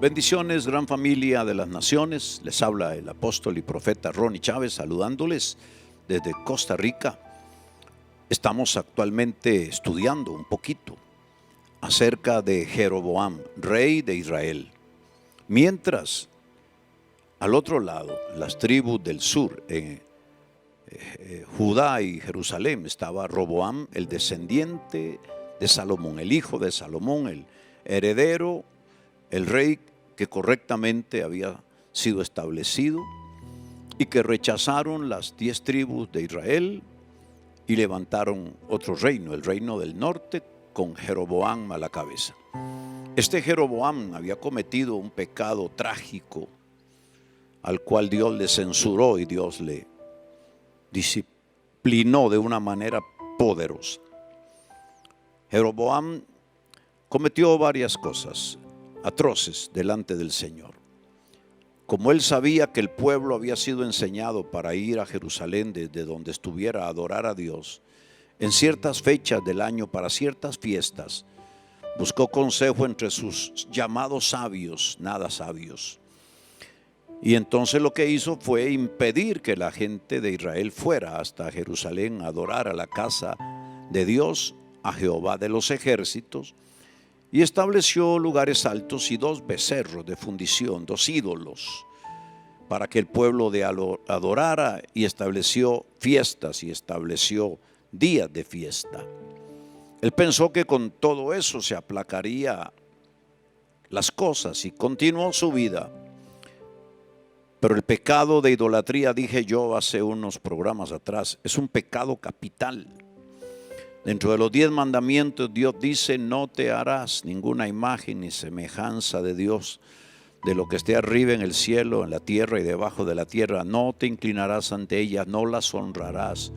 Bendiciones, gran familia de las naciones. Les habla el apóstol y profeta Ronnie Chávez, saludándoles desde Costa Rica. Estamos actualmente estudiando un poquito acerca de Jeroboam, rey de Israel. Mientras, al otro lado, las tribus del sur, Judá y Jerusalén, estaba Roboam, el descendiente de Salomón, el hijo de Salomón, el heredero, el rey que correctamente había sido establecido y que rechazaron las 10 tribus de Israel y levantaron otro reino, el reino del norte, con Jeroboam a la cabeza. Este Jeroboam había cometido un pecado trágico al cual Dios le censuró y Dios le disciplinó de una manera poderosa. Jeroboam cometió varias cosas atroces delante del Señor. Como él sabía que el pueblo había sido enseñado para ir a Jerusalén desde donde estuviera a adorar a Dios, en ciertas fechas del año para ciertas fiestas, buscó consejo entre sus llamados sabios, nada sabios. Y entonces lo que hizo fue impedir que la gente de Israel fuera hasta Jerusalén a adorar a la casa de Dios, a Jehová de los ejércitos, y estableció lugares altos y 2 becerros de fundición, 2 ídolos, para que el pueblo adorara, y estableció fiestas y estableció días de fiesta. Él pensó que con todo eso se aplacaría las cosas y continuó su vida. Pero el pecado de idolatría, dije yo hace unos programas atrás, es un pecado capital. Dentro de los 10 mandamientos, Dios dice: no te harás ninguna imagen ni semejanza de Dios, de lo que esté arriba en el cielo, en la tierra y debajo de la tierra. No te inclinarás ante ellas, no las honrarás.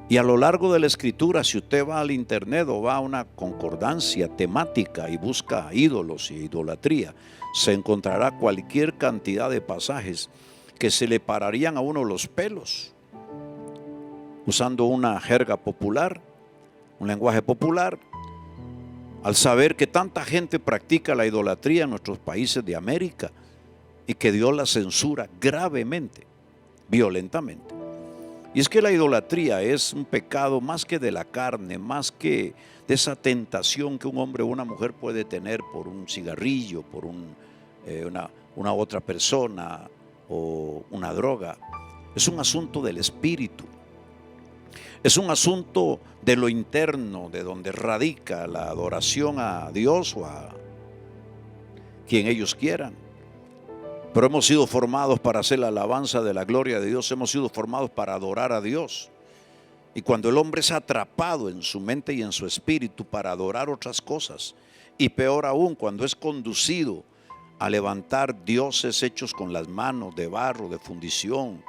Y a lo largo de la escritura, si usted va al internet o va a una concordancia temática y busca ídolos y idolatría, se encontrará cualquier cantidad de pasajes que se le pararían a uno los pelos. Usando una jerga popular, un lenguaje popular, al saber que tanta gente practica la idolatría en nuestros países de América y que Dios la censura gravemente, violentamente. Y es que la idolatría es un pecado más que de la carne, más que de esa tentación que un hombre o una mujer puede tener por un cigarrillo, por una otra persona o una droga. Es un asunto del espíritu. Es un asunto de lo interno, de donde radica la adoración a Dios o a quien ellos quieran. Pero hemos sido formados para hacer la alabanza de la gloria de Dios. Hemos sido formados para adorar a Dios. Y cuando el hombre es atrapado en su mente y en su espíritu para adorar otras cosas, y peor aún cuando es conducido a levantar dioses hechos con las manos, de barro, de fundición,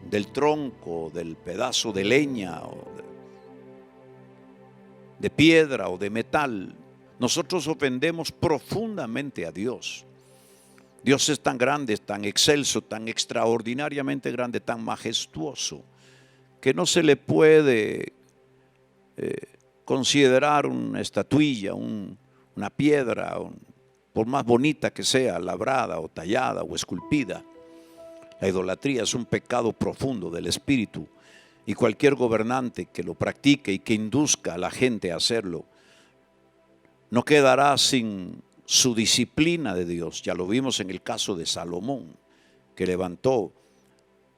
del tronco, del pedazo de leña, o de piedra o de metal, nosotros ofendemos profundamente a Dios. Dios es tan grande, tan excelso, tan extraordinariamente grande, tan majestuoso, que no se le puede considerar una estatuilla, una piedra, por más bonita que sea, labrada o tallada o esculpida. La idolatría es un pecado profundo del espíritu, y cualquier gobernante que lo practique y que induzca a la gente a hacerlo no quedará sin su disciplina de Dios. Ya lo vimos en el caso de Salomón, que levantó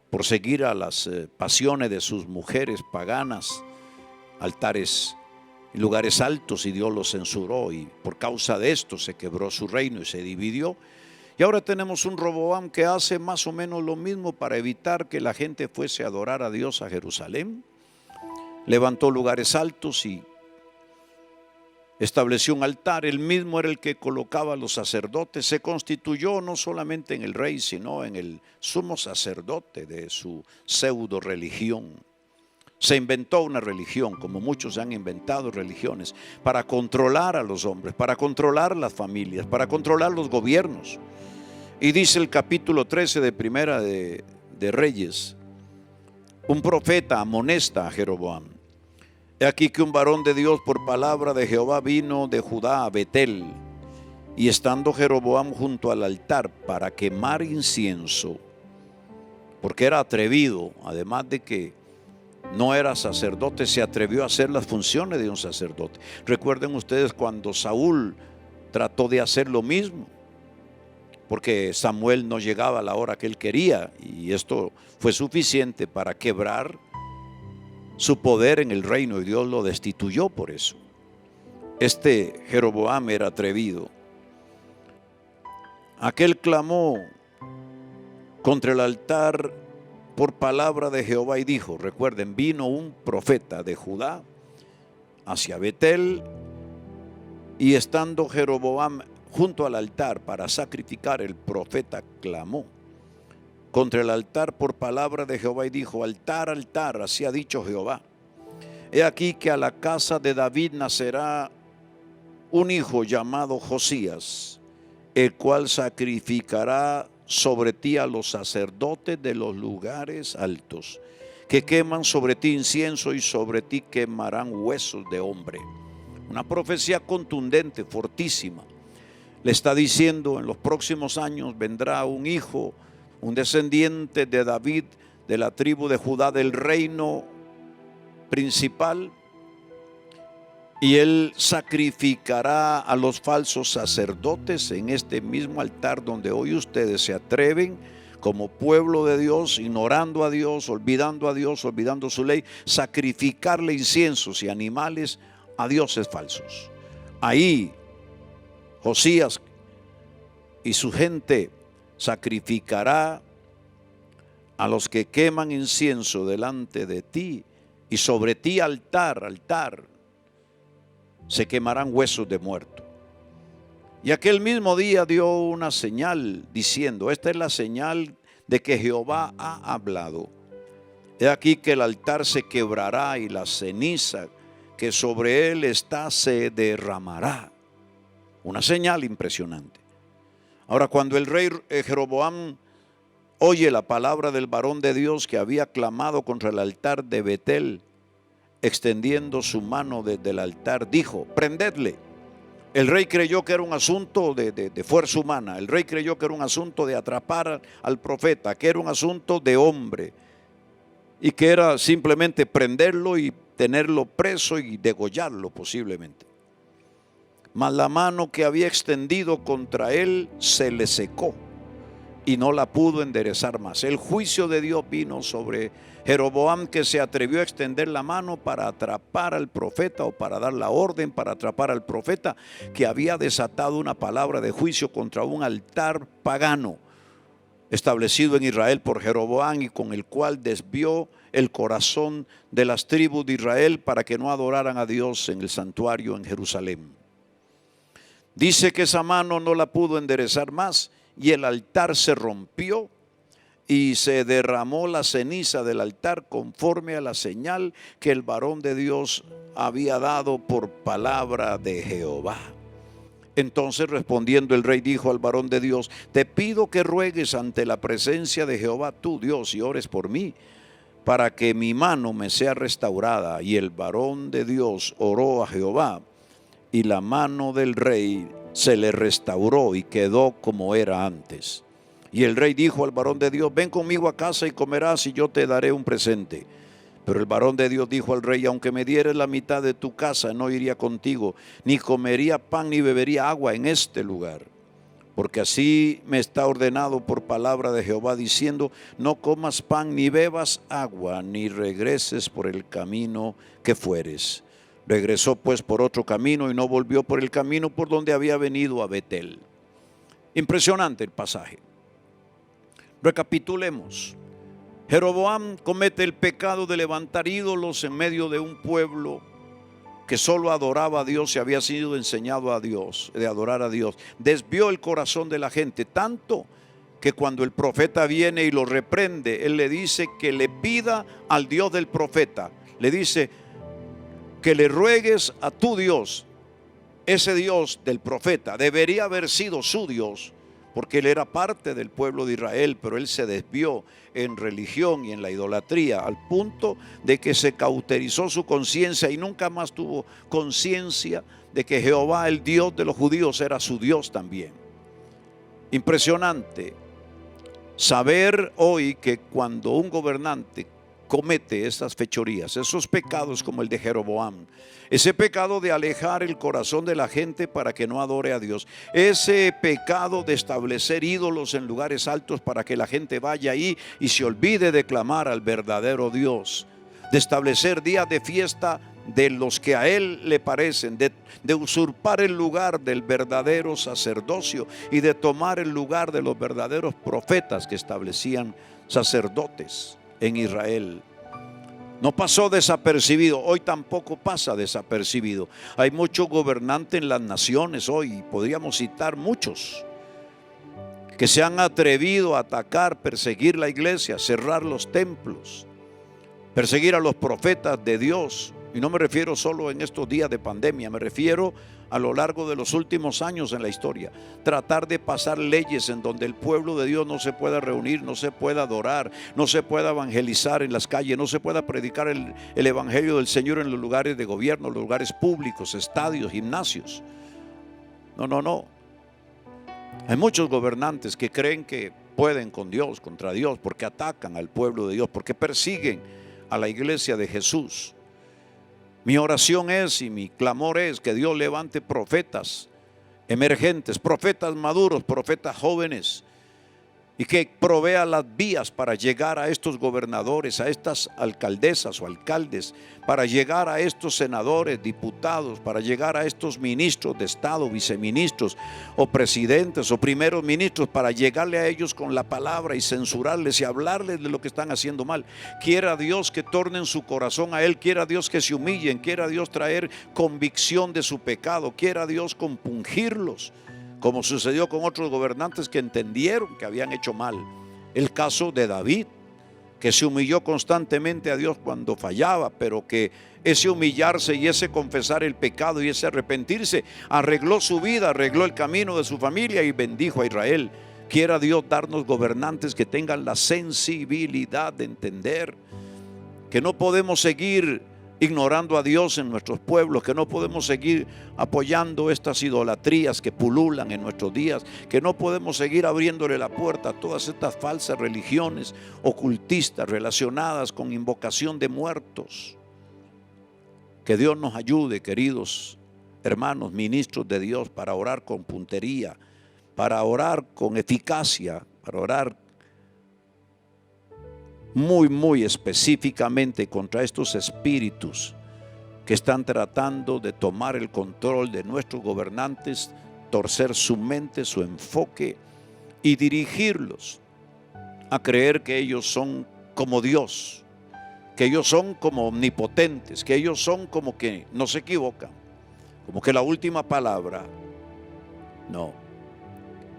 por seguir a las pasiones de sus mujeres paganas altares en lugares altos, y Dios lo censuró, y por causa de esto se quebró su reino y se dividió. Y ahora tenemos un Roboam que hace más o menos lo mismo para evitar que la gente fuese a adorar a Dios a Jerusalén. Levantó lugares altos y estableció un altar. Él mismo era el que colocaba a los sacerdotes. Se constituyó no solamente en el rey, sino en el sumo sacerdote de su pseudo religión. Se inventó una religión, como muchos han inventado religiones, para controlar a los hombres, para controlar las familias, para controlar los gobiernos. Y dice el capítulo 13 de Primera de Reyes: un profeta amonesta a Jeroboam. He aquí que un varón de Dios por palabra de Jehová vino de Judá a Betel, Y estando Jeroboam junto al altar para quemar incienso, porque era atrevido, además de que no era sacerdote, se atrevió a hacer las funciones de un sacerdote. Recuerden ustedes cuando Saúl trató de hacer lo mismo, porque Samuel no llegaba a la hora que él quería, y esto fue suficiente para quebrar su poder en el reino, y Dios lo destituyó por eso. Este Jeroboam era atrevido. Aquel clamó contra el altar por palabra de Jehová y dijo, recuerden, vino un profeta de Judá hacia Betel, y estando Jeroboam junto al altar para sacrificar, el profeta clamó contra el altar por palabra de Jehová y dijo, altar, altar, así ha dicho Jehová, he aquí que a la casa de David nacerá un hijo llamado Josías, el cual sacrificará sobre ti a los sacerdotes de los lugares altos, que queman sobre ti incienso y sobre ti quemarán huesos de hombre. Una profecía contundente, fortísima. Le está diciendo, en los próximos años vendrá un hijo, un descendiente de David, de la tribu de Judá, del reino principal, y él sacrificará a los falsos sacerdotes en este mismo altar donde hoy ustedes se atreven como pueblo de Dios, ignorando a Dios, olvidando su ley, sacrificarle inciensos y animales a dioses falsos. Ahí Josías y su gente sacrificará a los que queman incienso delante de ti, y sobre ti altar, altar, se quemarán huesos de muerto. Y aquel mismo día dio una señal diciendo, esta es la señal de que Jehová ha hablado. He aquí que el altar se quebrará y la ceniza que sobre él está se derramará. Una señal impresionante. Ahora, cuando el rey Jeroboam oye la palabra del varón de Dios que había clamado contra el altar de Betel, extendiendo su mano desde el altar, dijo, prendedle. El rey creyó que era un asunto de fuerza humana. El rey creyó que era un asunto de atrapar al profeta, que era un asunto de hombre, y que era simplemente prenderlo y tenerlo preso y degollarlo posiblemente. Mas la mano que había extendido contra él se le secó y no la pudo enderezar más. El juicio de Dios vino sobre Jeroboam, que se atrevió a extender la mano para atrapar al profeta, o para dar la orden para atrapar al profeta, que había desatado una palabra de juicio contra un altar pagano establecido en Israel por Jeroboam, y con el cual desvió el corazón de las tribus de Israel para que no adoraran a Dios en el santuario en Jerusalén. Dice que esa mano no la pudo enderezar más, y el altar se rompió y se derramó la ceniza del altar conforme a la señal que el varón de Dios había dado por palabra de Jehová. Entonces respondiendo el rey dijo al varón de Dios, te pido que ruegues ante la presencia de Jehová tu Dios y ores por mí, para que mi mano me sea restaurada. Y el varón de Dios oró a Jehová, y la mano del rey se le restauró y quedó como era antes. Y el rey dijo al varón de Dios, ven conmigo a casa y comerás, y yo te daré un presente. Pero el varón de Dios dijo al rey, aunque me dieres la mitad de tu casa, no iría contigo, ni comería pan ni bebería agua en este lugar. Porque así me está ordenado por palabra de Jehová, diciendo, no comas pan ni bebas agua, ni regreses por el camino que fueres. Regresó pues por otro camino y no volvió por el camino por donde había venido a Betel. Impresionante el pasaje. Recapitulemos. Jeroboam comete el pecado de levantar ídolos en medio de un pueblo que solo adoraba a Dios y había sido enseñado a Dios, de adorar a Dios. Desvió el corazón de la gente, tanto que cuando el profeta viene y lo reprende, él le dice que le pida al Dios del profeta. Le dice que le ruegues a tu Dios. Ese Dios del profeta debería haber sido su Dios, porque él era parte del pueblo de Israel, pero él se desvió en religión y en la idolatría, al punto de que se cauterizó su conciencia y nunca más tuvo conciencia de que Jehová, el Dios de los judíos, era su Dios también. Impresionante saber hoy que cuando un gobernante comete esas fechorías, esos pecados como el de Jeroboam, ese pecado de alejar el corazón de la gente para que no adore a Dios, ese pecado de establecer ídolos en lugares altos para que la gente vaya ahí y se olvide de clamar al verdadero Dios, de establecer días de fiesta de los que a él le parecen, de usurpar el lugar del verdadero sacerdocio y de tomar el lugar de los verdaderos profetas que establecían sacerdotes en Israel. No pasó desapercibido, hoy tampoco pasa desapercibido. Hay muchos gobernantes en las naciones hoy, podríamos citar muchos, que se han atrevido a atacar, perseguir la iglesia, cerrar los templos, perseguir a los profetas de Dios. Y no me refiero solo en estos días de pandemia, me refiero a lo largo de los últimos años en la historia. Tratar de pasar leyes en donde el pueblo de Dios no se pueda reunir, no se pueda adorar, no se pueda evangelizar en las calles, no se pueda predicar el evangelio del Señor en los lugares de gobierno, los lugares públicos, estadios, gimnasios. No. Hay muchos gobernantes que creen que pueden con Dios, contra Dios, porque atacan al pueblo de Dios, porque persiguen a la iglesia de Jesús. Mi oración es y mi clamor es que Dios levante profetas emergentes, profetas maduros, profetas jóvenes, y que provea las vías para llegar a estos gobernadores, a estas alcaldesas o alcaldes, para llegar a estos senadores, diputados, para llegar a estos ministros de Estado, viceministros o presidentes o primeros ministros, para llegarle a ellos con la palabra y censurarles y hablarles de lo que están haciendo mal. Quiera Dios que tornen su corazón a Él, quiera Dios que se humillen, quiera Dios traer convicción de su pecado, quiera Dios compungirlos, como sucedió con otros gobernantes que entendieron que habían hecho mal. El caso de David, que se humilló constantemente a Dios cuando fallaba, pero que ese humillarse y ese confesar el pecado y ese arrepentirse arregló su vida, arregló el camino de su familia y bendijo a Israel. Quiera Dios darnos gobernantes que tengan la sensibilidad de entender que no podemos seguir ignorando a Dios en nuestros pueblos, que no podemos seguir apoyando estas idolatrías que pululan en nuestros días, que no podemos seguir abriéndole la puerta a todas estas falsas religiones ocultistas relacionadas con invocación de muertos. Que Dios nos ayude, queridos hermanos, ministros de Dios, para orar con puntería, para orar con eficacia, para orar muy específicamente contra estos espíritus que están tratando de tomar el control de nuestros gobernantes, torcer su mente, su enfoque y dirigirlos a creer que ellos son como Dios, que ellos son como omnipotentes, que ellos son como que no se equivocan, como que la última palabra. No,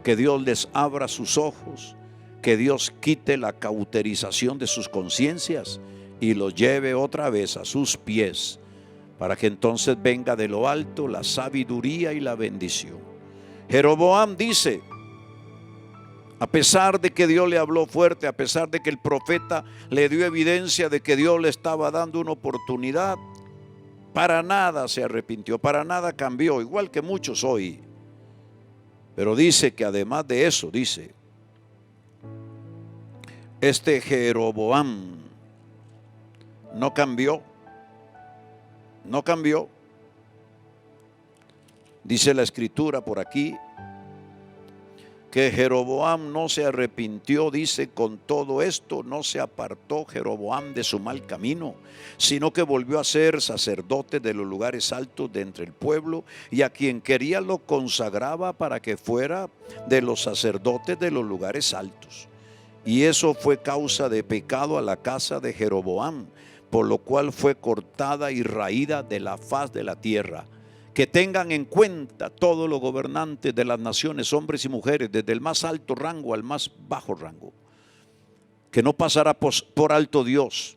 que Dios les abra sus ojos, que Dios quite la cauterización de sus conciencias y los lleve otra vez a sus pies, para que entonces venga de lo alto la sabiduría y la bendición. Jeroboam dice, a pesar de que Dios le habló fuerte, a pesar de que el profeta le dio evidencia de que Dios le estaba dando una oportunidad, para nada se arrepintió, para nada cambió, igual que muchos hoy. Pero dice que además de eso, dice, este Jeroboam no cambió. Dice la escritura por aquí que Jeroboam no se arrepintió, dice, con todo esto no se apartó Jeroboam de su mal camino, sino que volvió a ser sacerdote de los lugares altos de entre el pueblo, y a quien quería lo consagraba para que fuera de los sacerdotes de los lugares altos. Y eso fue causa de pecado a la casa de Jeroboam, por lo cual fue cortada y raída de la faz de la tierra. Que tengan en cuenta todos los gobernantes de las naciones, hombres y mujeres, desde el más alto rango al más bajo rango, que no pasará por alto Dios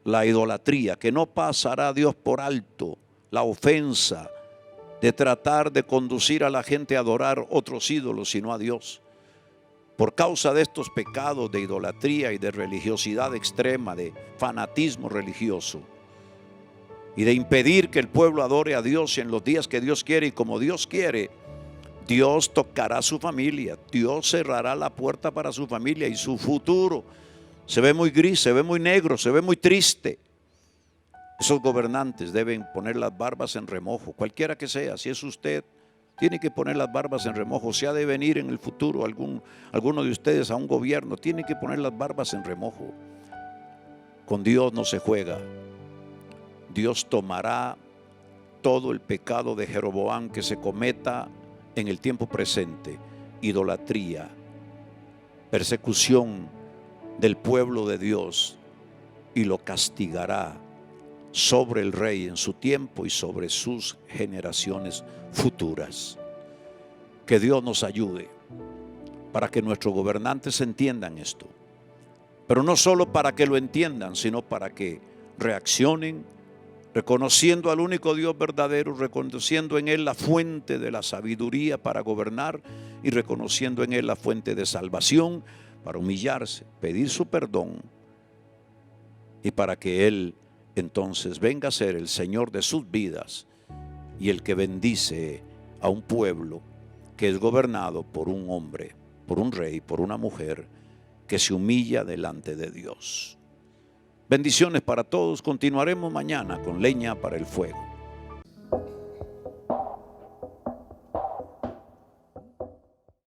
la idolatría, que no pasará Dios por alto la ofensa de tratar de conducir a la gente a adorar otros ídolos, sino a Dios. por causa de estos pecados de idolatría y de religiosidad extrema, de fanatismo religioso, y de impedir que el pueblo adore a Dios en los días que Dios quiere y como Dios quiere, Dios tocará a su familia, Dios cerrará la puerta para su familia y su futuro se ve muy gris, se ve muy negro, se ve muy triste. Esos gobernantes deben poner las barbas en remojo, cualquiera que sea. Si es usted, tiene que poner las barbas en remojo. Si ha de venir en el futuro alguno de ustedes a un gobierno, tiene que poner las barbas en remojo. Con Dios no se juega. Dios tomará todo el pecado de Jeroboam que se cometa en el tiempo presente, idolatría, persecución del pueblo de Dios, y lo castigará sobre el rey en su tiempo y sobre sus generaciones futuras. Que Dios nos ayude para que nuestros gobernantes entiendan esto, pero no solo para que lo entiendan, sino para que reaccionen reconociendo al único Dios verdadero, reconociendo en Él la fuente de la sabiduría para gobernar y reconociendo en Él la fuente de salvación para humillarse, pedir su perdón y para que Él entonces venga a ser el Señor de sus vidas y el que bendice a un pueblo que es gobernado por un hombre, por un rey, por una mujer que se humilla delante de Dios. Bendiciones para todos. Continuaremos mañana con leña para el fuego.